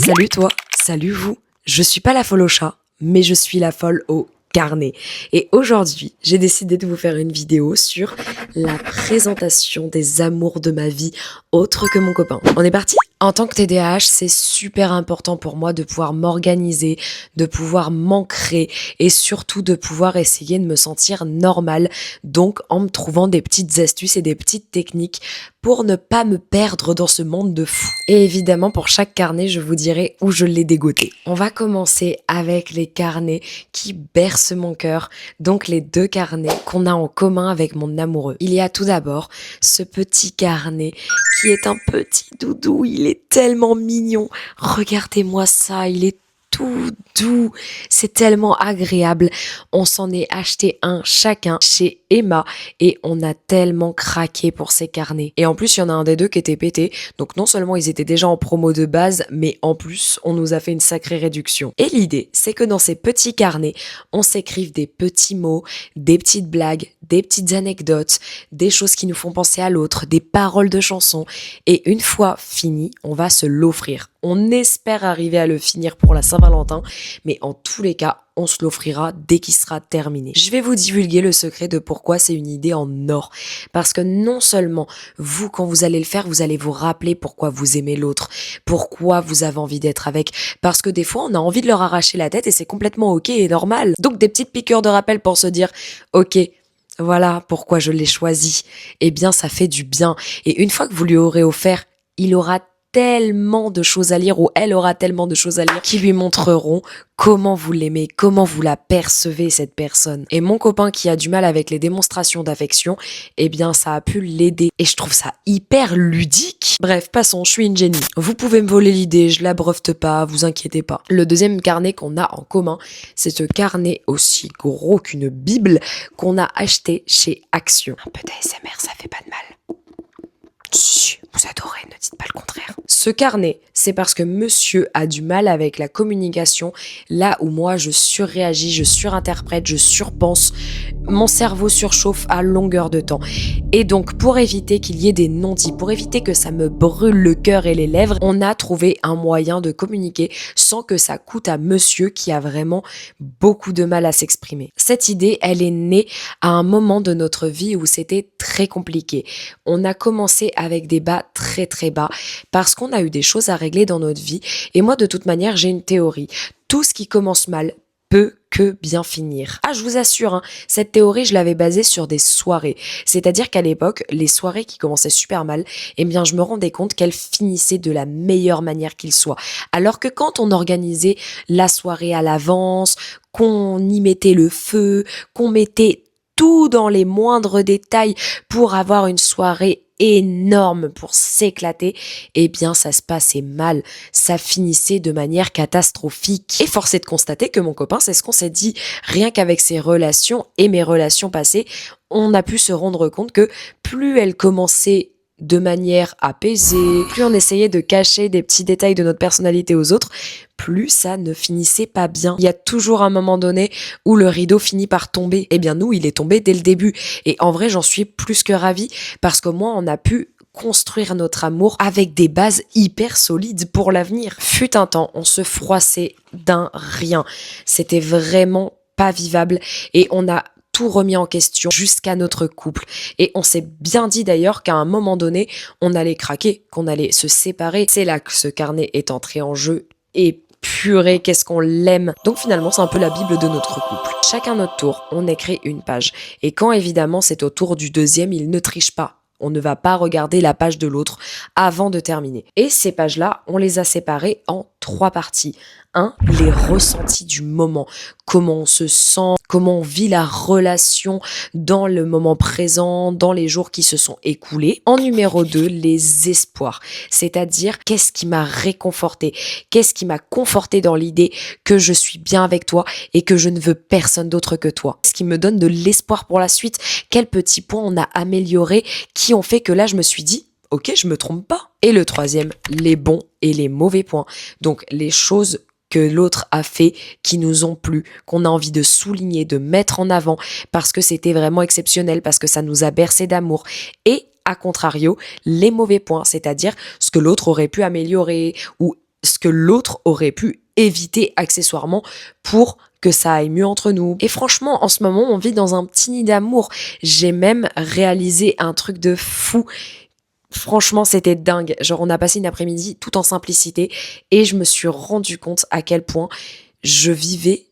Salut toi, salut vous. Je suis pas la folle au chat, mais je suis la folle au carnet. Et aujourd'hui, j'ai décidé de vous faire une vidéo sur la présentation des amours de ma vie autre que mon copain. On est parti? En tant que TDAH, c'est super important pour moi de pouvoir m'organiser, de pouvoir m'ancrer et surtout de pouvoir essayer de me sentir normale. Donc, en me trouvant des petites astuces et des petites techniques pour ne pas me perdre dans ce monde de fou. Et évidemment, pour chaque carnet, je vous dirai où je l'ai dégoté. On va commencer avec les carnets qui bercent mon cœur, donc les deux carnets qu'on a en commun avec mon amoureux. Il y a tout d'abord ce petit carnet qui est un petit doudou, il est tellement mignon. Regardez-moi ça, il est tout doux, c'est tellement agréable. On s'en est acheté un chacun chez Emma et on a tellement craqué pour ces carnets. Et en plus, il y en a un des deux qui était pété, donc non seulement ils étaient déjà en promo de base, mais en plus, on nous a fait une sacrée réduction. Et l'idée, c'est que dans ces petits carnets, on s'écrive des petits mots, des petites blagues, des petites anecdotes, des choses qui nous font penser à l'autre, des paroles de chansons. Et une fois fini, on va se l'offrir. On espère arriver à le finir pour la Saint-Valentin, mais en tous les cas, on se l'offrira dès qu'il sera terminé. Je vais vous divulguer le secret de pourquoi c'est une idée en or. Parce que non seulement vous, quand vous allez le faire, vous allez vous rappeler pourquoi vous aimez l'autre, pourquoi vous avez envie d'être avec. Parce que des fois, on a envie de leur arracher la tête et c'est complètement ok et normal. Donc des petites piqûres de rappel pour se dire, ok, voilà pourquoi je l'ai choisi. Eh bien, ça fait du bien. Et une fois que vous lui aurez offert, il aura tellement de choses à lire ou elle aura tellement de choses à lire qui lui montreront comment vous l'aimez, comment vous la percevez cette personne. Et mon copain qui a du mal avec les démonstrations d'affection, eh bien ça a pu l'aider et je trouve ça hyper ludique. Bref, passons, je suis une génie. Vous pouvez me voler l'idée, je la brefte pas, vous inquiétez pas. Le deuxième carnet qu'on a en commun, c'est ce carnet aussi gros qu'une bible qu'on a acheté chez Action. Un peu d'ASMR, ça fait pas de mal. Chut, vous adorez, ne dites pas le contraire. Ce carnet, c'est parce que monsieur a du mal avec la communication, là où moi je surréagis, je surinterprète, je surpense, mon cerveau surchauffe à longueur de temps. Et donc pour éviter qu'il y ait des non-dits, pour éviter que ça me brûle le cœur et les lèvres, on a trouvé un moyen de communiquer sans que ça coûte à monsieur qui a vraiment beaucoup de mal à s'exprimer. Cette idée, elle est née à un moment de notre vie où c'était très compliqué. On a commencé avec des bas très très bas parce qu'on a eu des choses à régler dans notre vie et moi de toute manière j'ai une théorie. Tout ce qui commence mal peut que bien finir. Ah, je vous assure, hein, cette théorie, je l'avais basée sur des soirées. C'est-à-dire qu'à l'époque, les soirées qui commençaient super mal, eh bien, je me rendais compte qu'elles finissaient de la meilleure manière qu'il soit. Alors que quand on organisait la soirée à l'avance, qu'on y mettait le feu, qu'on mettait tout dans les moindres détails pour avoir une soirée énorme pour s'éclater, eh bien ça se passait mal, ça finissait de manière catastrophique. Et force est de constater que mon copain, c'est ce qu'on s'est dit, rien qu'avec ses relations et mes relations passées, on a pu se rendre compte que plus elles commençaient de manière apaisée, plus on essayait de cacher des petits détails de notre personnalité aux autres, plus ça ne finissait pas bien. Il y a toujours un moment donné où le rideau finit par tomber. Eh bien nous, il est tombé dès le début. Et en vrai, j'en suis plus que ravie parce qu'au moins on a pu construire notre amour avec des bases hyper solides pour l'avenir. Fut un temps, on se froissait d'un rien. C'était vraiment pas vivable et on a tout remis en question jusqu'à notre couple. Et on s'est bien dit d'ailleurs qu'à un moment donné, on allait craquer, qu'on allait se séparer. C'est là que ce carnet est entré en jeu et purée, qu'est-ce qu'on l'aime. Donc finalement, c'est un peu la Bible de notre couple. Chacun notre tour, on écrit une page. Et quand évidemment c'est au tour du deuxième, il ne triche pas. On ne va pas regarder la page de l'autre avant de terminer. Et ces pages-là, on les a séparées en 3 parties. 1, les ressentis du moment. Comment on se sent, comment on vit la relation dans le moment présent, dans les jours qui se sont écoulés. En numéro 2, les espoirs. C'est-à-dire, qu'est-ce qui m'a réconforté? Qu'est-ce qui m'a conforté dans l'idée que je suis bien avec toi et que je ne veux personne d'autre que toi? Ce qui me donne de l'espoir pour la suite. Quels petits points on a améliorés qui ont fait que là, je me suis dit, ok, je me trompe pas. Et le troisième, les bons et les mauvais points. Donc, les choses que l'autre a fait, qui nous ont plu, qu'on a envie de souligner, de mettre en avant, parce que c'était vraiment exceptionnel, parce que ça nous a bercé d'amour. Et, à contrario, les mauvais points, c'est-à-dire ce que l'autre aurait pu améliorer, ou ce que l'autre aurait pu éviter accessoirement pour que ça aille mieux entre nous. Et franchement, en ce moment, on vit dans un petit nid d'amour. J'ai même réalisé un truc de fou. Franchement, c'était dingue. Genre, on a passé une après-midi tout en simplicité et je me suis rendu compte à quel point je vivais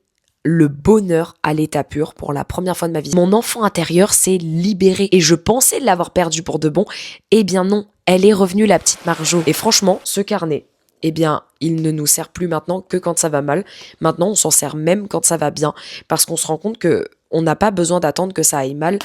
le bonheur à l'état pur pour la première fois de ma vie. Mon enfant intérieur s'est libéré et je pensais l'avoir perdu pour de bon. Eh bien non, elle est revenue, la petite Marjo. Et franchement, ce carnet, eh bien, il ne nous sert plus maintenant que quand ça va mal. Maintenant, on s'en sert même quand ça va bien parce qu'on se rend compte que on n'a pas besoin d'attendre que ça aille mal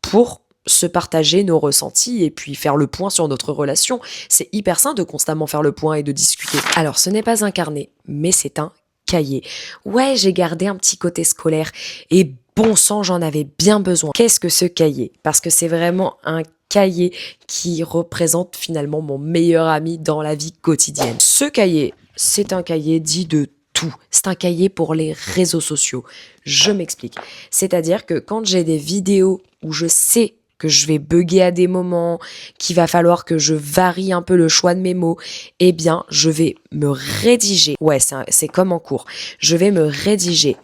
pour se partager nos ressentis et puis faire le point sur notre relation. C'est hyper sain de constamment faire le point et de discuter. Alors, ce n'est pas un carnet, mais c'est un cahier. Ouais, j'ai gardé un petit côté scolaire et bon sang, j'en avais bien besoin. Qu'est-ce que ce cahier? Parce que c'est vraiment un cahier qui représente finalement mon meilleur ami dans la vie quotidienne. Ce cahier, c'est un cahier dit de tout. C'est un cahier pour les réseaux sociaux. Je m'explique. C'est-à-dire que quand j'ai des vidéos où je sais que je vais bugger à des moments, qu'il va falloir que je varie un peu le choix de mes mots, eh bien, je vais me rédiger. Ouais, c'est comme en cours. Je vais me rédiger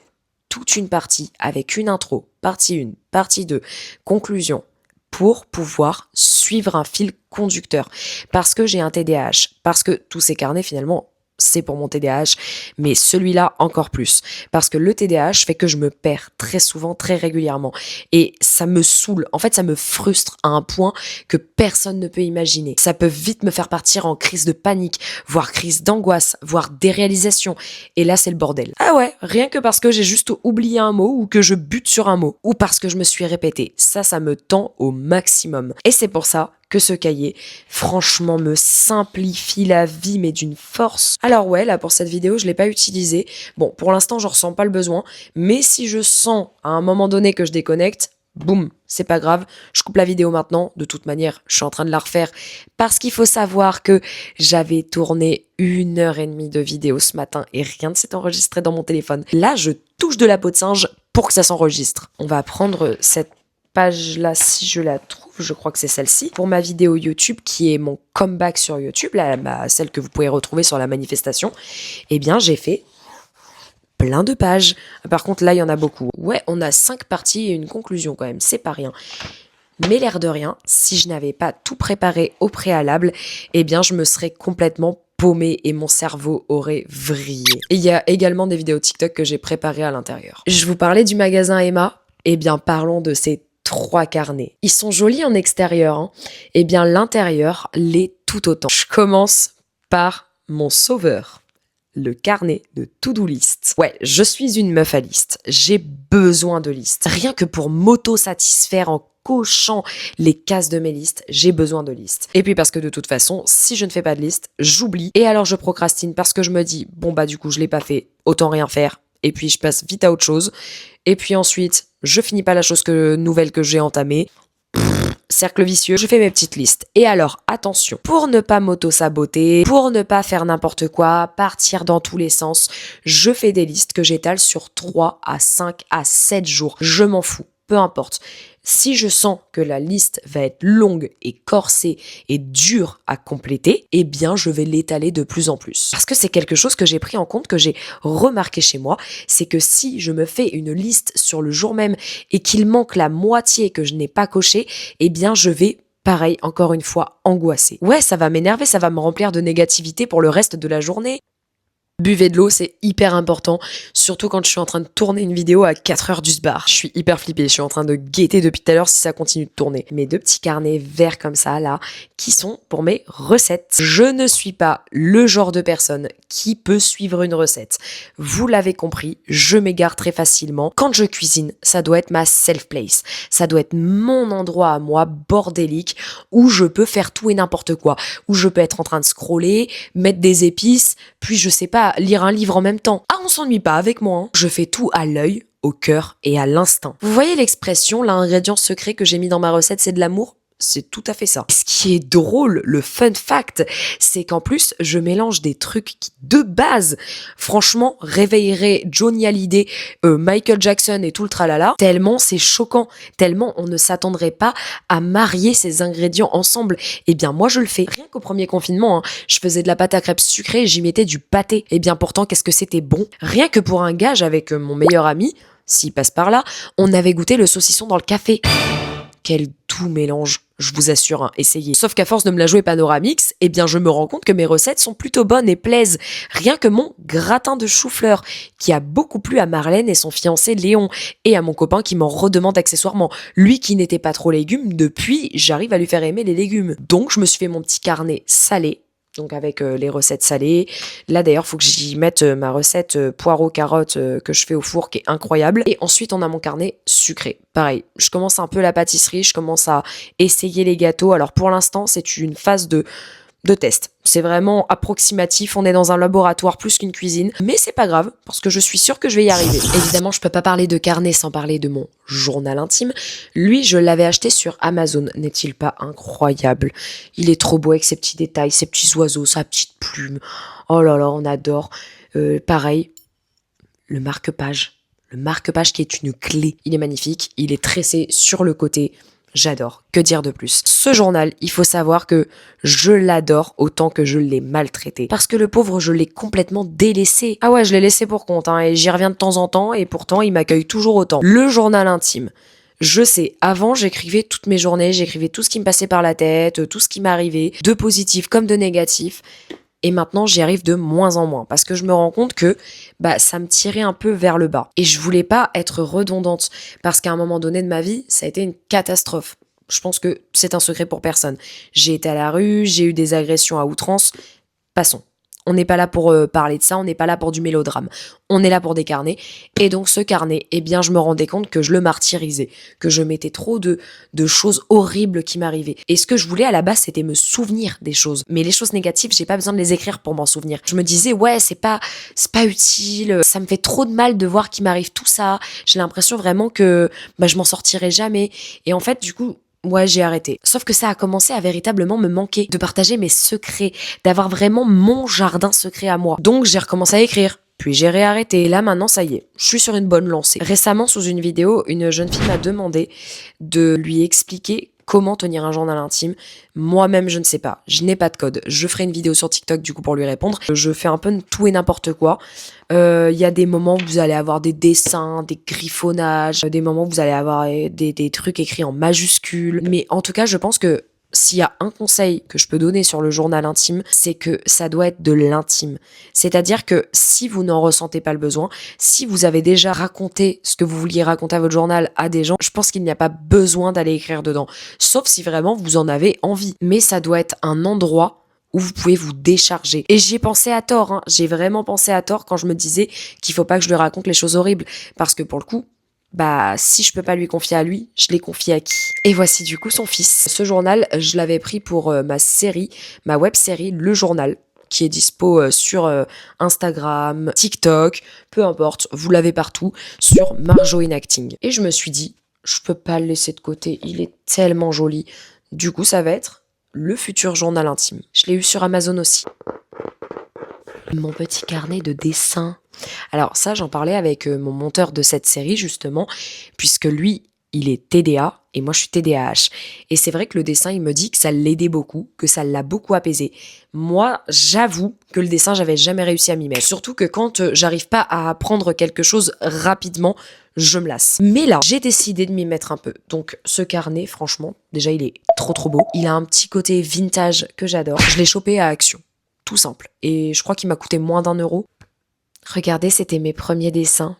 toute une partie avec une intro, partie 1, partie 2, conclusion, pour pouvoir suivre un fil conducteur. Parce que j'ai un TDAH. Parce que tous ces carnets, finalement, c'est pour mon TDAH, mais celui-là encore plus. Parce que le TDAH fait que je me perds très souvent, très régulièrement. Et ça me saoule. En fait, ça me frustre à un point que personne ne peut imaginer. Ça peut vite me faire partir en crise de panique, voire crise d'angoisse, voire déréalisation. Et là, c'est le bordel. Ah ouais, rien que parce que j'ai juste oublié un mot ou que je bute sur un mot. Ou parce que je me suis répété. Ça me tend au maximum. Et c'est pour ça que ce cahier, franchement, me simplifie la vie, mais d'une force. Alors ouais, là, pour cette vidéo, je l'ai pas utilisé. Bon, pour l'instant, j'en ressens pas le besoin, mais si je sens à un moment donné que je déconnecte, boum, c'est pas grave, je coupe la vidéo maintenant. De toute manière, je suis en train de la refaire parce qu'il faut savoir que j'avais tourné 1h30 de vidéo ce matin et rien ne s'est enregistré dans mon téléphone. Là, je touche de la peau de singe pour que ça s'enregistre. On va prendre cette page-là, si je la trouve, je crois que c'est celle-ci, pour ma vidéo YouTube qui est mon comeback sur YouTube, là, celle que vous pouvez retrouver sur la manifestation. Eh bien, j'ai fait plein de pages. Par contre, là, il y en a beaucoup. Ouais, on a 5 parties et une conclusion quand même, c'est pas rien. Mais l'air de rien, si je n'avais pas tout préparé au préalable, eh bien, je me serais complètement paumée et mon cerveau aurait vrillé. Et il y a également des vidéos TikTok que j'ai préparées à l'intérieur. Je vous parlais du magasin Emma. Eh bien, parlons de ces 3 carnets. Ils sont jolis en extérieur, hein. Eh bien, l'intérieur l'est tout autant. Je commence par mon sauveur. Le carnet de to-do list. Ouais, je suis une meuf à liste. J'ai besoin de listes. Rien que pour m'auto-satisfaire en cochant les cases de mes listes, j'ai besoin de listes. Et puis parce que de toute façon, si je ne fais pas de liste, j'oublie. Et alors je procrastine parce que je me dis, bon bah du coup je l'ai pas fait, autant rien faire. Et puis je passe vite à autre chose. Et puis ensuite, je finis pas la chose nouvelle que j'ai entamée. Cercle vicieux, je fais mes petites listes. Et alors, attention, pour ne pas m'auto-saboter, pour ne pas faire n'importe quoi, partir dans tous les sens, je fais des listes que j'étale sur 3 à 5 à 7 jours. Je m'en fous, peu importe. Si je sens que la liste va être longue et corsée et dure à compléter, eh bien je vais l'étaler de plus en plus. Parce que c'est quelque chose que j'ai pris en compte, que j'ai remarqué chez moi, c'est que si je me fais une liste sur le jour même et qu'il manque la moitié que je n'ai pas coché, eh bien je vais pareil, encore une fois, angoisser. Ouais, ça va m'énerver, ça va me remplir de négativité pour le reste de la journée. Buvez de l'eau, c'est hyper important, surtout quand je suis en train de tourner une vidéo à 4h du sbar. Je suis hyper flippée, je suis en train de guetter depuis tout à l'heure si ça continue de tourner. Mes 2 petits carnets verts comme ça, là, qui sont pour mes recettes. Je ne suis pas le genre de personne qui peut suivre une recette. Vous l'avez compris, je m'égare très facilement. Quand je cuisine, ça doit être ma safe place. Ça doit être mon endroit à moi, bordélique, où je peux faire tout et n'importe quoi. Où je peux être en train de scroller, mettre des épices, puis je sais pas, lire un livre en même temps. Ah, on s'ennuie pas avec moi, hein. Je fais tout à l'œil, au cœur et à l'instinct. Vous voyez l'expression, l'ingrédient secret que j'ai mis dans ma recette, c'est de l'amour? c'est tout à fait ça. Ce qui est drôle, le fun fact, c'est qu'en plus, je mélange des trucs qui, de base, franchement, réveilleraient Johnny Hallyday, Michael Jackson et tout le tralala, tellement c'est choquant, tellement on ne s'attendrait pas à marier ces ingrédients ensemble. Eh bien, moi, je le fais. Rien qu'au premier confinement, hein, je faisais de la pâte à crêpes sucrée et j'y mettais du pâté. Eh bien, pourtant, qu'est-ce que c'était bon. Rien que pour un gage avec mon meilleur ami, s'il passe par là, on avait goûté le saucisson dans le café. Quel doux mélange, je vous assure, hein, essayez. Sauf qu'à force de me la jouer Panoramix, eh bien je me rends compte que mes recettes sont plutôt bonnes et plaisent. Rien que mon gratin de chou-fleur, qui a beaucoup plu à Marlène et son fiancé Léon, et à mon copain qui m'en redemande accessoirement. Lui qui n'était pas trop légumes, depuis, j'arrive à lui faire aimer les légumes. Donc je me suis fait mon petit carnet salé, donc avec les recettes salées. Là d'ailleurs, faut que j'y mette ma recette poireaux-carottes que je fais au four, qui est incroyable. Et ensuite, on a mon carnet sucré. Pareil, je commence un peu la pâtisserie, je commence à essayer les gâteaux. Alors pour l'instant, c'est une phase de test. C'est vraiment approximatif, on est dans un laboratoire plus qu'une cuisine, mais c'est pas grave, parce que je suis sûre que je vais y arriver. Évidemment, je peux pas parler de carnet sans parler de mon journal intime. Lui, je l'avais acheté sur Amazon, n'est-il pas incroyable? Il est trop beau avec ses petits détails, ses petits oiseaux, sa petite plume. Oh là là, on adore. Pareil, le marque-page. Le marque-page qui est une clé. Il est magnifique, il est tressé sur le côté. J'adore. Que dire de plus? Ce journal, il faut savoir que je l'adore autant que je l'ai maltraité. Parce que le pauvre, je l'ai complètement délaissé. Ah ouais, je l'ai laissé pour compte, hein, et j'y reviens de temps en temps, et pourtant, il m'accueille toujours autant. Le journal intime. Je sais, avant, j'écrivais toutes mes journées, j'écrivais tout ce qui me passait par la tête, tout ce qui m'arrivait, de positif comme de négatif. Et maintenant, j'y arrive de moins en moins parce que je me rends compte que ça me tirait un peu vers le bas. Et je voulais pas être redondante parce qu'à un moment donné de ma vie, ça a été une catastrophe. Je pense que c'est un secret pour personne. J'ai été à la rue, j'ai eu des agressions à outrance. Passons. On n'est pas là pour parler de ça, on n'est pas là pour du mélodrame. On est là pour des carnets. Et donc ce carnet, eh bien je me rendais compte que je le martyrisais, que je mettais trop de choses horribles qui m'arrivaient. Et ce que je voulais à la base, c'était me souvenir des choses. Mais les choses négatives, j'ai pas besoin de les écrire pour m'en souvenir. Je me disais, ouais, c'est pas utile, ça me fait trop de mal de voir qu'il m'arrive tout ça. J'ai l'impression vraiment que je m'en sortirai jamais. Et en fait, du coup, ouais, j'ai arrêté. Sauf que ça a commencé à véritablement me manquer, de partager mes secrets, d'avoir vraiment mon jardin secret à moi. Donc j'ai recommencé à écrire. Puis j'ai réarrêté. Et là maintenant, ça y est, je suis sur une bonne lancée. Récemment, sous une vidéo, une jeune fille m'a demandé de lui expliquer comment tenir un journal intime. Moi-même, je ne sais pas. Je n'ai pas de code. Je ferai une vidéo sur TikTok du coup pour lui répondre. Je fais un peu tout et n'importe quoi. Il y a des moments où vous allez avoir des dessins, des griffonnages, des moments où vous allez avoir des trucs écrits en majuscules. Mais en tout cas, je pense que s'il y a un conseil que je peux donner sur le journal intime, c'est que ça doit être de l'intime. C'est-à-dire que si vous n'en ressentez pas le besoin, si vous avez déjà raconté ce que vous vouliez raconter à votre journal à des gens, je pense qu'il n'y a pas besoin d'aller écrire dedans. Sauf si vraiment vous en avez envie. Mais ça doit être un endroit où vous pouvez vous décharger. Et j'y ai pensé à tort, hein. J'ai vraiment pensé à tort quand je me disais qu'il faut pas que je lui raconte les choses horribles. Parce que pour le coup, si je peux pas lui confier à lui, je l'ai confié à qui? Et voici du coup son fils. Ce journal, je l'avais pris pour ma web série Le Journal, qui est dispo sur Instagram, TikTok, peu importe, vous l'avez partout, sur Marjo in Acting. Et je me suis dit, je peux pas le laisser de côté, il est tellement joli. Du coup, ça va être le futur journal intime. Je l'ai eu sur Amazon aussi. Mon petit carnet de dessins. Alors ça, j'en parlais avec mon monteur de cette série justement, puisque lui, il est TDA et moi je suis TDAH. Et c'est vrai que le dessin, il me dit que ça l'aidait beaucoup, que ça l'a beaucoup apaisé. Moi, j'avoue que le dessin, j'avais jamais réussi à m'y mettre. Surtout que quand j'arrive pas à apprendre quelque chose rapidement, je me lasse. Mais là, j'ai décidé de m'y mettre un peu. Donc ce carnet, franchement, déjà il est trop beau. Il a un petit côté vintage que j'adore. Je l'ai chopé à Action. Tout simple. Et je crois qu'il m'a coûté moins d'1 euro. Regardez, c'était mes premiers dessins.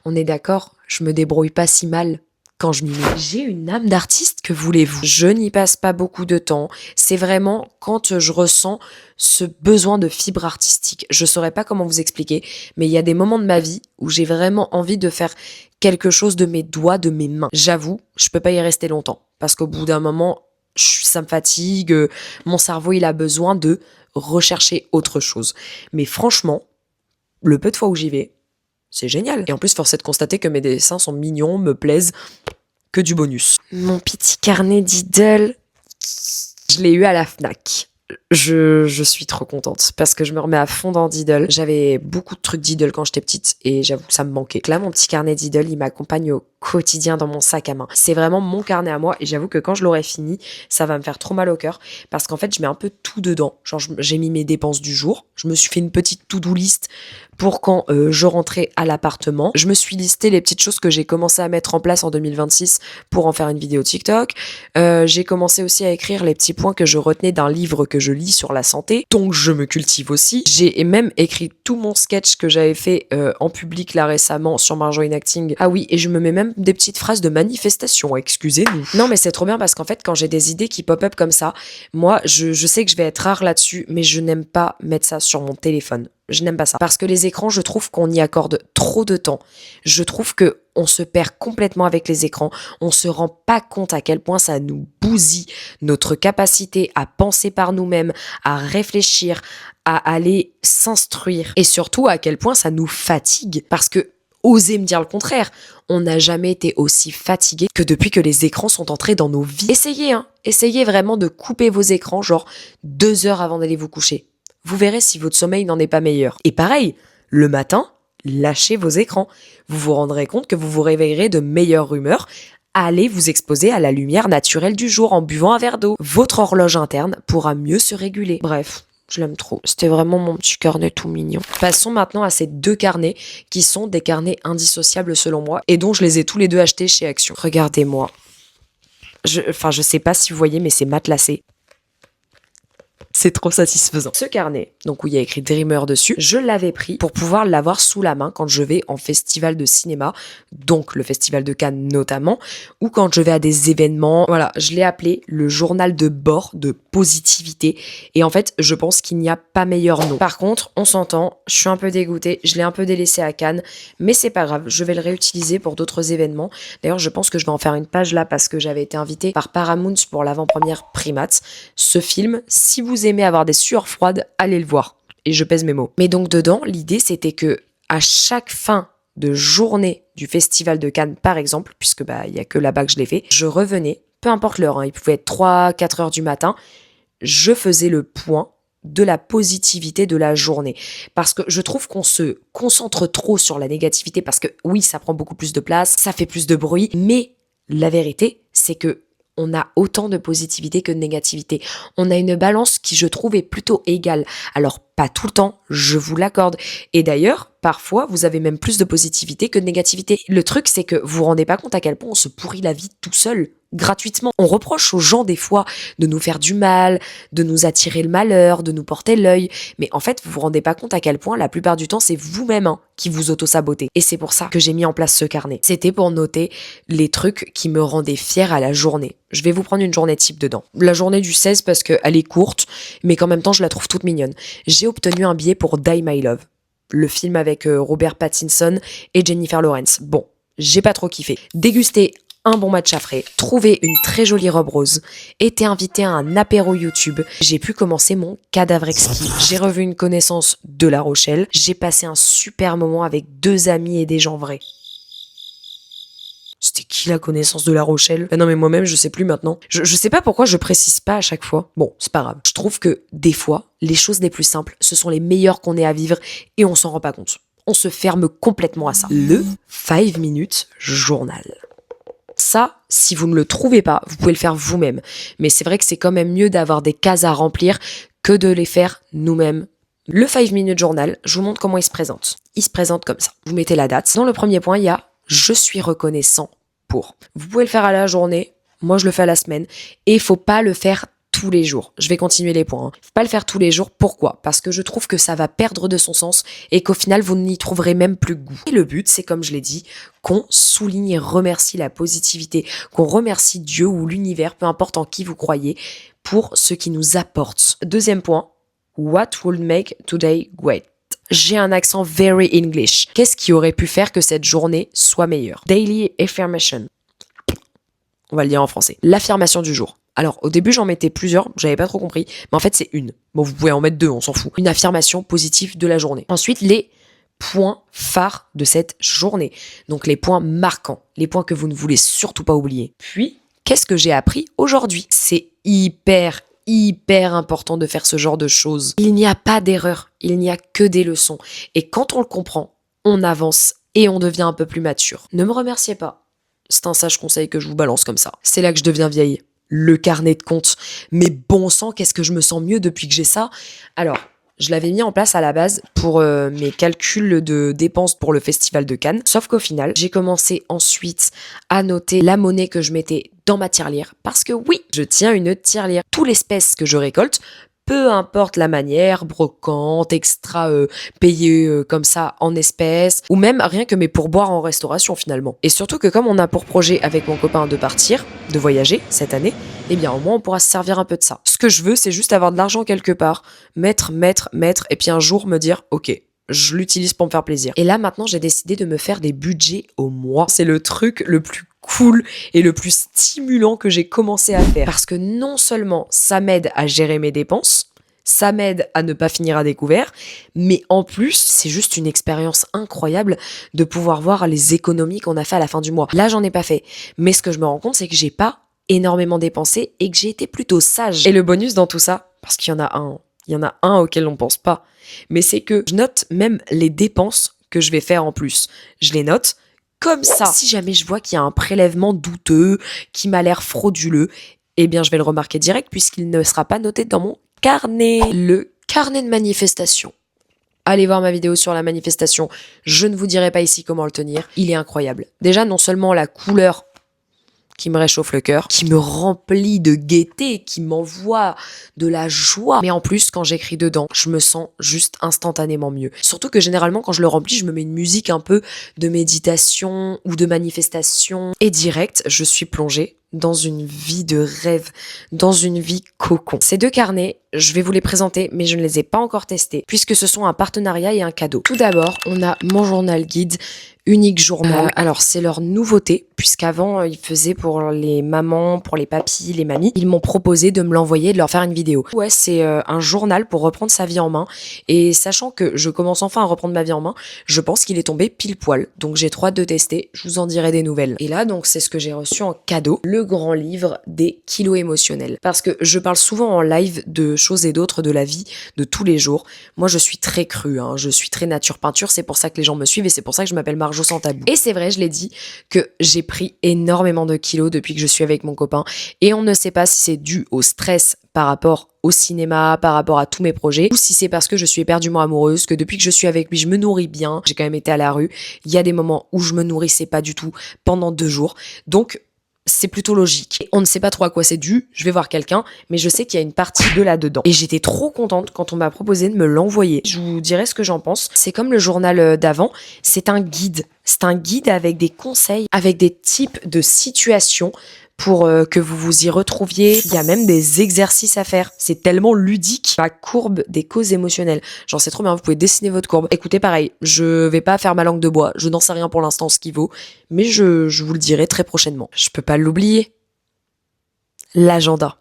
On est d'accord, je me débrouille pas si mal quand je m'y mets. J'ai une âme d'artiste, que voulez-vous? Je n'y passe pas beaucoup de temps. C'est vraiment quand je ressens ce besoin de fibre artistique. Je saurais pas comment vous expliquer, mais il y a des moments de ma vie où j'ai vraiment envie de faire quelque chose de mes doigts, de mes mains. J'avoue, je peux pas y rester longtemps. Parce qu'au bout d'un moment, ça me fatigue. Mon cerveau, il a besoin de rechercher autre chose. Mais franchement, le peu de fois où j'y vais, c'est génial. Et en plus, force est de constater que mes dessins sont mignons, me plaisent. que du bonus. Mon petit carnet d'idole, je l'ai eu à la Fnac. Je suis trop contente parce que je me remets à fond dans Diddle. J'avais beaucoup de trucs Diddle quand j'étais petite et j'avoue que ça me manquait. Là, mon petit carnet Diddle, il m'accompagne au quotidien dans mon sac à main. C'est vraiment mon carnet à moi et j'avoue que quand je l'aurai fini, ça va me faire trop mal au cœur parce qu'en fait, je mets un peu tout dedans. Genre, j'ai mis mes dépenses du jour. Je me suis fait une petite to-do list pour quand je rentrais à l'appartement. Je me suis listé les petites choses que j'ai commencé à mettre en place en 2026 pour en faire une vidéo TikTok. J'ai commencé aussi à écrire les petits points que je retenais d'un livre que je lis sur la santé, donc je me cultive aussi. J'ai même écrit tout mon sketch que j'avais fait en public là récemment sur Marjorie Acting. Ah oui, et je me mets même des petites phrases de manifestation, excusez-nous. Non mais c'est trop bien parce qu'en fait quand j'ai des idées qui pop-up comme ça, moi je sais que je vais être rare là-dessus, mais je n'aime pas mettre ça sur mon téléphone. Je n'aime pas ça. Parce que les écrans, je trouve qu'on y accorde trop de temps. Je trouve que on se perd complètement avec les écrans. On se rend pas compte à quel point ça nous bousille notre capacité à penser par nous-mêmes, à réfléchir, à aller s'instruire. Et surtout à quel point ça nous fatigue. Parce que, osez me dire le contraire, on n'a jamais été aussi fatigué que depuis que les écrans sont entrés dans nos vies. Essayez, essayez vraiment de couper vos écrans genre 2 heures avant d'aller vous coucher. Vous verrez si votre sommeil n'en est pas meilleur. Et pareil, le matin, lâchez vos écrans. Vous vous rendrez compte que vous vous réveillerez de meilleure humeur. Allez vous exposer à la lumière naturelle du jour en buvant un verre d'eau. Votre horloge interne pourra mieux se réguler. Bref, je l'aime trop. C'était vraiment mon petit carnet tout mignon. Passons maintenant à ces 2 carnets qui sont des carnets indissociables selon moi et dont je les ai tous les 2 achetés chez Action. Regardez-moi. Je sais pas si vous voyez, mais c'est matelassé. C'est trop satisfaisant. Ce carnet, donc où il y a écrit Dreamer dessus, je l'avais pris pour pouvoir l'avoir sous la main quand je vais en festival de cinéma, donc le festival de Cannes notamment, ou quand je vais à des événements. Voilà, je l'ai appelé le journal de bord de positivité. Et en fait, je pense qu'il n'y a pas meilleur nom. Par contre, on s'entend, je suis un peu dégoûtée, je l'ai un peu délaissé à Cannes, mais c'est pas grave, je vais le réutiliser pour d'autres événements. D'ailleurs, je pense que je vais en faire une page là parce que j'avais été invitée par Paramount pour l'avant-première Primates. Ce film, si vous aimez avoir des sueurs froides, allez le voir. Et je pèse mes mots. Mais donc dedans, l'idée c'était que à chaque fin de journée du festival de Cannes, par exemple, puisque il y a que là-bas que je l'ai fait, je revenais, peu importe l'heure, il pouvait être 3-4 heures du matin, je faisais le point de la positivité de la journée. Parce que je trouve qu'on se concentre trop sur la négativité, parce que oui, ça prend beaucoup plus de place, ça fait plus de bruit, mais la vérité, c'est que on a autant de positivité que de négativité. On a une balance qui, je trouve, est plutôt égale. Alors, pas tout le temps, je vous l'accorde. Et d'ailleurs, parfois, vous avez même plus de positivité que de négativité. Le truc, c'est que vous vous rendez pas compte à quel point on se pourrit la vie tout seul, gratuitement. On reproche aux gens, des fois, de nous faire du mal, de nous attirer le malheur, de nous porter l'œil. Mais en fait, vous vous rendez pas compte à quel point, la plupart du temps, c'est vous-même qui vous auto-sabotez. Et c'est pour ça que j'ai mis en place ce carnet. C'était pour noter les trucs qui me rendaient fière à la journée. Je vais vous prendre une journée type dedans. La journée du 16 parce qu'elle est courte, mais qu'en même temps, je la trouve toute mignonne. J'ai obtenu un billet pour Die My Love, le film avec Robert Pattinson et Jennifer Lawrence. Bon, j'ai pas trop kiffé. Déguster un bon matcha frais, trouver une très jolie robe rose, été invité à un apéro YouTube, j'ai pu commencer mon cadavre exquis. J'ai revu une connaissance de La Rochelle, j'ai passé un super moment avec 2 amis et des gens vrais. C'était qui la connaissance de La Rochelle? Non mais moi-même je sais plus maintenant. Je sais pas pourquoi je précise pas à chaque fois. Bon, c'est pas grave. Je trouve que des fois, les choses les plus simples, ce sont les meilleures qu'on ait à vivre et on s'en rend pas compte. On se ferme complètement à ça. Le 5 minutes journal. Ça, si vous ne le trouvez pas, vous pouvez le faire vous-même. Mais c'est vrai que c'est quand même mieux d'avoir des cases à remplir que de les faire nous-mêmes. Le 5 minutes journal, je vous montre comment il se présente. Il se présente comme ça. Vous mettez la date. Dans le premier point, il y a « Je suis reconnaissant pour ». Vous pouvez le faire à la journée, moi je le fais à la semaine, et il faut pas le faire tous les jours. Je vais continuer les points. Faut pas le faire tous les jours. Pourquoi? Parce que je trouve que ça va perdre de son sens et qu'au final, vous n'y trouverez même plus goût. Et le but, c'est comme je l'ai dit, qu'on souligne et remercie la positivité, qu'on remercie Dieu ou l'univers, peu importe en qui vous croyez, pour ce qui nous apporte. Deuxième point, what would make today great? J'ai un accent very English. Qu'est-ce qui aurait pu faire que cette journée soit meilleure? Daily affirmation. On va le dire en français. L'affirmation du jour. Alors, au début, j'en mettais plusieurs, j'avais pas trop compris, mais en fait, c'est une. Bon, vous pouvez en mettre 2, on s'en fout. Une affirmation positive de la journée. Ensuite, les points phares de cette journée. Donc les points marquants, les points que vous ne voulez surtout pas oublier. Puis, qu'est-ce que j'ai appris aujourd'hui? C'est hyper important de faire ce genre de choses. Il n'y a pas d'erreur, il n'y a que des leçons. Et quand on le comprend, on avance et on devient un peu plus mature. Ne me remerciez pas. C'est un sage conseil que je vous balance comme ça. C'est là que je deviens vieille. Le carnet de comptes. Mais bon sang, qu'est-ce que je me sens mieux depuis que j'ai ça? Alors, je l'avais mis en place à la base pour mes calculs de dépenses pour le festival de Cannes. Sauf qu'au final, j'ai commencé ensuite à noter la monnaie que je mettais dans ma tirelire. Parce que oui, je tiens une tirelire. Toute l'espèce que je récolte, peu importe la manière, brocante, extra payé comme ça en espèces, ou même rien que mes pourboires en restauration finalement. Et surtout que comme on a pour projet avec mon copain de partir, de voyager cette année, eh bien au moins on pourra se servir un peu de ça. Ce que je veux, c'est juste avoir de l'argent quelque part, mettre, et puis un jour me dire, ok, je l'utilise pour me faire plaisir. Et là maintenant j'ai décidé de me faire des budgets au mois. C'est le truc le plus cool et le plus stimulant que j'ai commencé à faire. Parce que non seulement ça m'aide à gérer mes dépenses, ça m'aide à ne pas finir à découvert, mais en plus, c'est juste une expérience incroyable de pouvoir voir les économies qu'on a fait à la fin du mois. Là, j'en ai pas fait. Mais ce que je me rends compte, c'est que j'ai pas énormément dépensé et que j'ai été plutôt sage. Et le bonus dans tout ça, parce qu'il y en a un auquel on pense pas, mais c'est que je note même les dépenses que je vais faire en plus. Je les note comme ça. Si jamais je vois qu'il y a un prélèvement douteux, qui m'a l'air frauduleux, eh bien je vais le remarquer direct puisqu'il ne sera pas noté dans mon carnet. Le carnet de manifestation. Allez voir ma vidéo sur la manifestation. Je ne vous dirai pas ici comment le tenir. Il est incroyable. Déjà, non seulement la couleur qui me réchauffe le cœur, qui me remplit de gaieté, qui m'envoie de la joie. Mais en plus, quand j'écris dedans, je me sens juste instantanément mieux. Surtout que généralement, quand je le remplis, je me mets une musique un peu de méditation ou de manifestation. Et direct, je suis plongée dans une vie de rêve, dans une vie cocon. Ces deux carnets, je vais vous les présenter, mais je ne les ai pas encore testés, puisque ce sont un partenariat et un cadeau. Tout d'abord, on a mon journal guide, unique journal. Alors, c'est leur nouveauté, puisqu'avant, ils faisaient pour les mamans, pour les papis, les mamies. Ils m'ont proposé de me l'envoyer, de leur faire une vidéo. Ouais, c'est un journal pour reprendre sa vie en main. Et sachant que je commence enfin à reprendre ma vie en main, je pense qu'il est tombé pile poil. Donc, j'ai trop hâte de tester. Je vous en dirai des nouvelles. Et là, donc, c'est ce que j'ai reçu en cadeau. Le grand livre des kilos émotionnels. Parce que je parle souvent en live de choses et d'autres de la vie de tous les jours. Moi, je suis très crue, hein. Je suis très nature peinture. C'est pour ça que les gens me suivent et c'est pour ça que je m'appelle Marjo sans tabou. Et c'est vrai, je l'ai dit, que j'ai pris énormément de kilos depuis que je suis avec mon copain. Et on ne sait pas si c'est dû au stress par rapport au cinéma, par rapport à tous mes projets, ou si c'est parce que je suis éperdument amoureuse, que depuis que je suis avec lui, je me nourris bien. J'ai quand même été à la rue. Il y a des moments où je me nourrissais pas du tout pendant 2 jours. Donc, c'est plutôt logique. On ne sait pas trop à quoi c'est dû, je vais voir quelqu'un, mais je sais qu'il y a une partie de là-dedans. Et j'étais trop contente quand on m'a proposé de me l'envoyer. Je vous dirai ce que j'en pense. C'est comme le journal d'avant, c'est un guide. C'est un guide avec des conseils, avec des types de situations pour que vous vous y retrouviez. Il y a même des exercices à faire. C'est tellement ludique. La courbe des causes émotionnelles. Genre, c'est trop bien, vous pouvez dessiner votre courbe. Écoutez, pareil, je vais pas faire ma langue de bois. Je n'en sais rien pour l'instant ce qu'il vaut. Mais je vous le dirai très prochainement. Je peux pas l'oublier. L'agenda.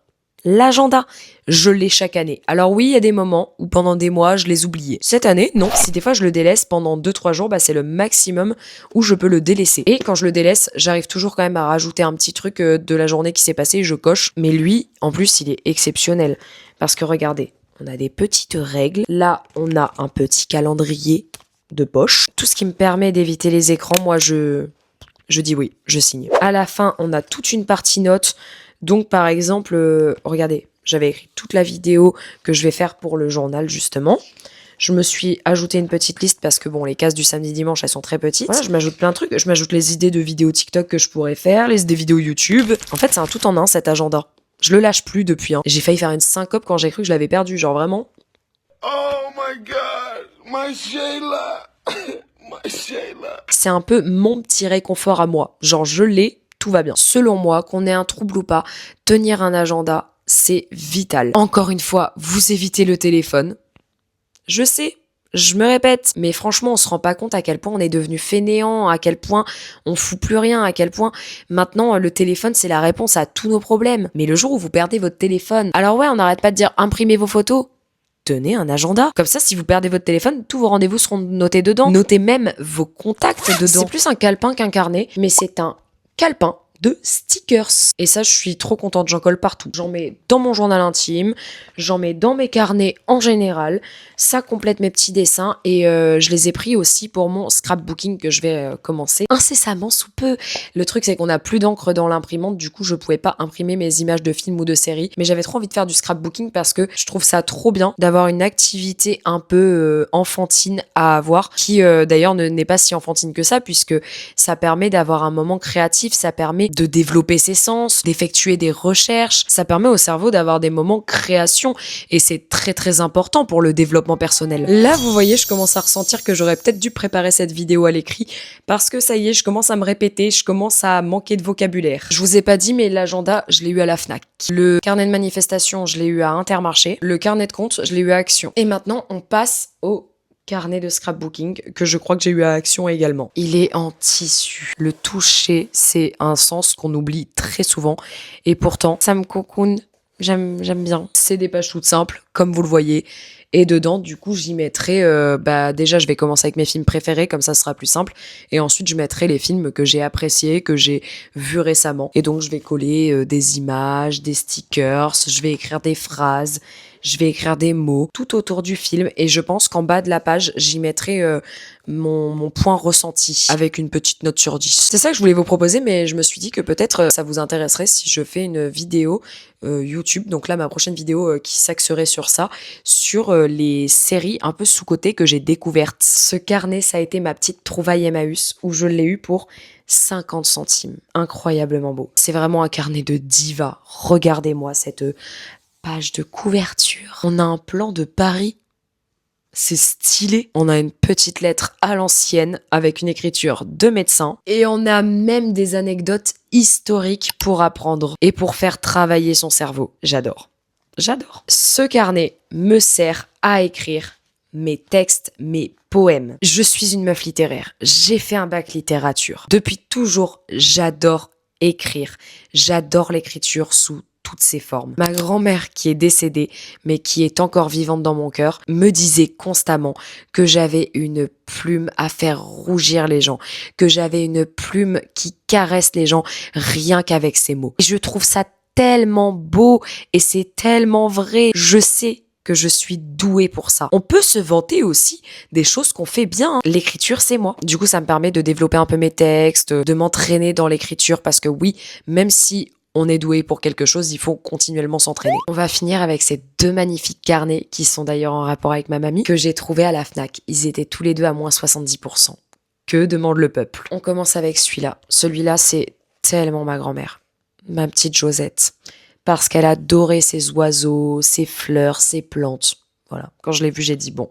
L'agenda, je l'ai chaque année. Alors oui, il y a des moments où pendant des mois, je les oubliais. Cette année, non. Si des fois je le délaisse pendant 2-3 jours, bah c'est le maximum où je peux le délaisser. Et quand je le délaisse, j'arrive toujours quand même à rajouter un petit truc de la journée qui s'est passée, je coche. Mais lui, en plus, il est exceptionnel. Parce que regardez, on a des petites règles. Là, on a un petit calendrier de poche. Tout ce qui me permet d'éviter les écrans, moi, je dis oui, je signe. À la fin, on a toute une partie notes. Donc, par exemple, regardez, j'avais écrit toute la vidéo que je vais faire pour le journal, justement. Je me suis ajouté une petite liste parce que, bon, les cases du samedi-dimanche, elles sont très petites. Voilà, je m'ajoute plein de trucs. Je m'ajoute les idées de vidéos TikTok que je pourrais faire, les idées vidéos YouTube. En fait, c'est un tout en un, cet agenda. Je le lâche plus depuis. J'ai failli faire une syncope quand j'ai cru que je l'avais perdu, genre vraiment. Oh my God, my Shayla, my Shayla. C'est un peu mon petit réconfort à moi. Genre, je l'ai. Tout va bien. Selon moi, qu'on ait un trouble ou pas, tenir un agenda, c'est vital. Encore une fois, vous évitez le téléphone. Je sais, je me répète, mais franchement, on se rend pas compte à quel point on est devenu fainéant, à quel point on fout plus rien, à quel point maintenant le téléphone c'est la réponse à tous nos problèmes. Mais le jour où vous perdez votre téléphone, alors ouais, on n'arrête pas de dire imprimez vos photos. tenez un agenda. Comme ça, si vous perdez votre téléphone, tous vos rendez-vous seront notés dedans. Notez même vos contacts dedans. C'est plus un calepin qu'un carnet, mais c'est un calepin de stickers. Et ça, je suis trop contente, j'en colle partout. J'en mets dans mon journal intime, j'en mets dans mes carnets en général. Ça complète mes petits dessins et je les ai pris aussi pour mon scrapbooking que je vais commencer incessamment sous peu. Le truc, c'est qu'on n'a plus d'encre dans l'imprimante, du coup, je pouvais pas imprimer mes images de films ou de séries, mais j'avais trop envie de faire du scrapbooking parce que je trouve ça trop bien d'avoir une activité un peu enfantine à avoir, qui d'ailleurs n'est pas si enfantine que ça, puisque ça permet d'avoir un moment créatif, ça permet de développer ses sens, d'effectuer des recherches, ça permet au cerveau d'avoir des moments création et c'est très très important pour le développement personnel. Là, vous voyez, je commence à ressentir que j'aurais peut-être dû préparer cette vidéo à l'écrit parce que ça y est, je commence à me répéter, je commence à manquer de vocabulaire. Je vous ai pas dit, mais l'agenda, je l'ai eu à la Fnac. Le carnet de manifestation, je l'ai eu à Intermarché. Le carnet de compte, je l'ai eu à Action. Et maintenant, on passe au carnet de scrapbooking que je crois que j'ai eu à Action également. Il est en tissu. Le toucher, c'est un sens qu'on oublie très souvent et pourtant, ça me cocoon. J'aime bien. C'est des pages toutes simples, comme vous le voyez. Et dedans, du coup, j'y mettrai... déjà, je vais commencer avec mes films préférés, comme ça sera plus simple. Et ensuite, je mettrai les films que j'ai appréciés, que j'ai vus récemment. Et donc, je vais coller des images, des stickers, je vais écrire des phrases, je vais écrire des mots tout autour du film. Et je pense qu'en bas de la page, j'y mettrai mon point ressenti avec une petite note sur 10. C'est ça que je voulais vous proposer, mais je me suis dit que peut-être ça vous intéresserait si je fais une vidéo YouTube. Donc là, ma prochaine vidéo qui s'axerait sur ça, sur les séries un peu sous-cotées que j'ai découvertes. Ce carnet, ça a été ma petite trouvaille Emmaüs où je l'ai eu pour 50 centimes. Incroyablement beau. C'est vraiment un carnet de diva. Regardez-moi cette page de couverture. On a un plan de Paris. C'est stylé. On a une petite lettre à l'ancienne avec une écriture de médecin. Et on a même des anecdotes historiques pour apprendre et pour faire travailler son cerveau. J'adore. J'adore. Ce carnet me sert à écrire mes textes, mes poèmes. Je suis une meuf littéraire. J'ai fait un bac littérature. Depuis toujours, j'adore écrire. J'adore l'écriture sous toutes ses formes. Ma grand-mère, qui est décédée, mais qui est encore vivante dans mon cœur, me disait constamment que j'avais une plume à faire rougir les gens, que j'avais une plume qui caresse les gens rien qu'avec ses mots. Et je trouve ça tellement beau et c'est tellement vrai. Je sais que je suis douée pour ça. On peut se vanter aussi des choses qu'on fait bien. L'écriture, c'est moi. Du coup, ça me permet de développer un peu mes textes, de m'entraîner dans l'écriture parce que oui, même si on est doué pour quelque chose, il faut continuellement s'entraîner. On va finir avec ces deux magnifiques carnets qui sont d'ailleurs en rapport avec ma mamie, que j'ai trouvés à la Fnac. Ils étaient tous les deux à moins 70%. Que demande le peuple? On commence avec celui-là. Celui-là, c'est tellement ma grand-mère. Ma petite Josette. Parce qu'elle adorait ses oiseaux, ses fleurs, ses plantes. Voilà. Quand je l'ai vu, j'ai dit bon,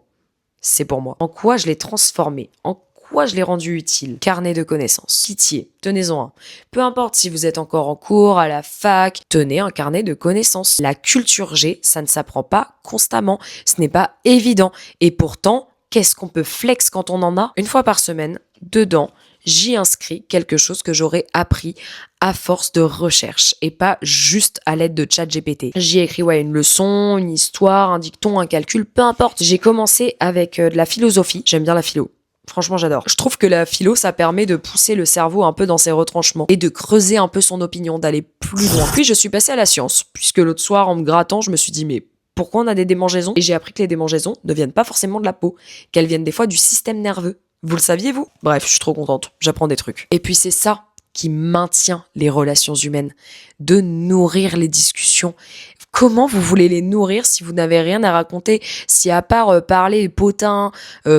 c'est pour moi. En quoi je l'ai transformé? En quoi je l'ai rendu utile? Carnet de connaissances. Pitié, tenez-en un. Peu importe si vous êtes encore en cours, à la fac, tenez un carnet de connaissances. La culture G, ça ne s'apprend pas constamment. Ce n'est pas évident. Et pourtant, qu'est-ce qu'on peut flex quand on en a? Une fois par semaine, dedans, j'y inscris quelque chose que j'aurais appris à force de recherche et pas juste à l'aide de ChatGPT. J'y ai écrit une leçon, une histoire, un dicton, un calcul, peu importe. J'ai commencé avec de la philosophie. J'aime bien la philo. Franchement, j'adore. Je trouve que la philo, ça permet de pousser le cerveau un peu dans ses retranchements et de creuser un peu son opinion, d'aller plus loin. Puis je suis passée à la science, puisque l'autre soir, en me grattant, je me suis dit mais pourquoi on a des démangeaisons? Et j'ai appris que les démangeaisons ne viennent pas forcément de la peau, qu'elles viennent des fois du système nerveux. Vous le saviez, vous? Bref, je suis trop contente. J'apprends des trucs. Et puis c'est ça qui maintient les relations humaines, de nourrir les discussions. Comment vous voulez les nourrir si vous n'avez rien à raconter? Si à part parler potin,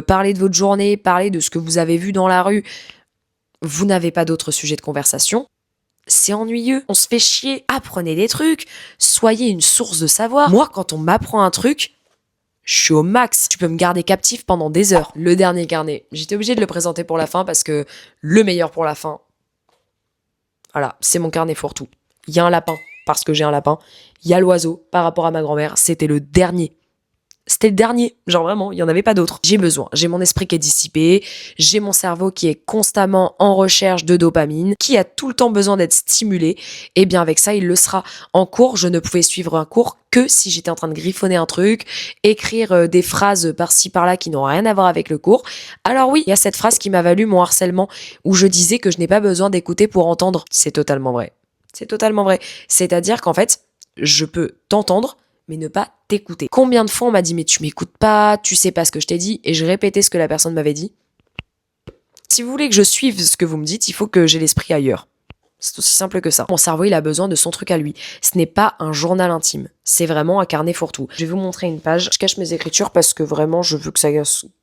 parler de votre journée, parler de ce que vous avez vu dans la rue, vous n'avez pas d'autres sujets de conversation, c'est ennuyeux. On se fait chier. Apprenez des trucs. Soyez une source de savoir. Moi, quand on m'apprend un truc, je suis au max. Tu peux me garder captif pendant des heures. Le dernier carnet, j'étais obligée de le présenter pour la fin parce que le meilleur pour la fin, voilà, c'est mon carnet fourre-tout. Il y a un lapin, parce que j'ai un lapin. Il y a l'oiseau, par rapport à ma grand-mère. C'était le dernier. C'était le dernier, genre vraiment, il y en avait pas d'autres. J'ai mon esprit qui est dissipé, j'ai mon cerveau qui est constamment en recherche de dopamine, qui a tout le temps besoin d'être stimulé. Et bien avec ça, il le sera. En cours, je ne pouvais suivre un cours que si j'étais en train de griffonner un truc, écrire des phrases par-ci par-là qui n'ont rien à voir avec le cours. Alors oui, il y a cette phrase qui m'a valu mon harcèlement où je disais que je n'ai pas besoin d'écouter pour entendre. C'est totalement vrai. C'est totalement vrai. C'est-à-dire qu'en fait, je peux t'entendre mais ne pas t'écouter. Combien de fois on m'a dit mais tu m'écoutes pas, tu sais pas ce que je t'ai dit, et je répétais ce que la personne m'avait dit. Si vous voulez que je suive ce que vous me dites, il faut que j'ai l'esprit ailleurs. C'est aussi simple que ça. Mon cerveau, il a besoin de son truc à lui. Ce n'est pas un journal intime. C'est vraiment un carnet fourre-tout. Je vais vous montrer une page. Je cache mes écritures parce que vraiment, je veux que ça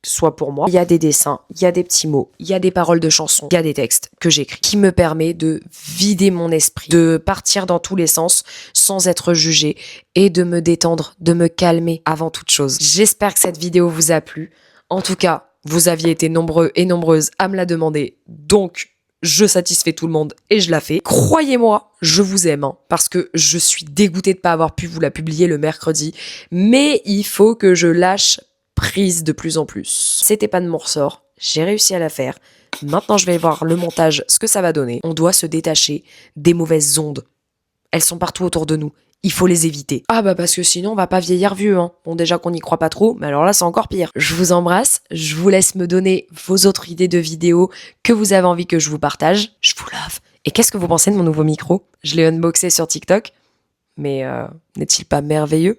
soit pour moi. Il y a des dessins, il y a des petits mots, il y a des paroles de chansons, il y a des textes que j'écris qui me permet de vider mon esprit, de partir dans tous les sens sans être jugé et de me détendre, de me calmer avant toute chose. J'espère que cette vidéo vous a plu. En tout cas, vous aviez été nombreux et nombreuses à me la demander. Donc, je satisfais tout le monde et je la fais. Croyez-moi, je vous aime, hein, parce que je suis dégoûtée de pas avoir pu vous la publier le mercredi, mais il faut que je lâche prise de plus en plus. C'était pas de mon ressort, j'ai réussi à la faire. Maintenant, je vais voir le montage, ce que ça va donner. On doit se détacher des mauvaises ondes. Elles sont partout autour de nous. Il faut les éviter. Ah bah parce que sinon on va pas vieillir vieux, hein. Bon déjà qu'on n'y croit pas trop, mais alors là c'est encore pire. Je vous embrasse, je vous laisse me donner vos autres idées de vidéos que vous avez envie que je vous partage. Je vous love. Et qu'est-ce que vous pensez de mon nouveau micro? Je l'ai unboxé sur TikTok, mais n'est-il pas merveilleux?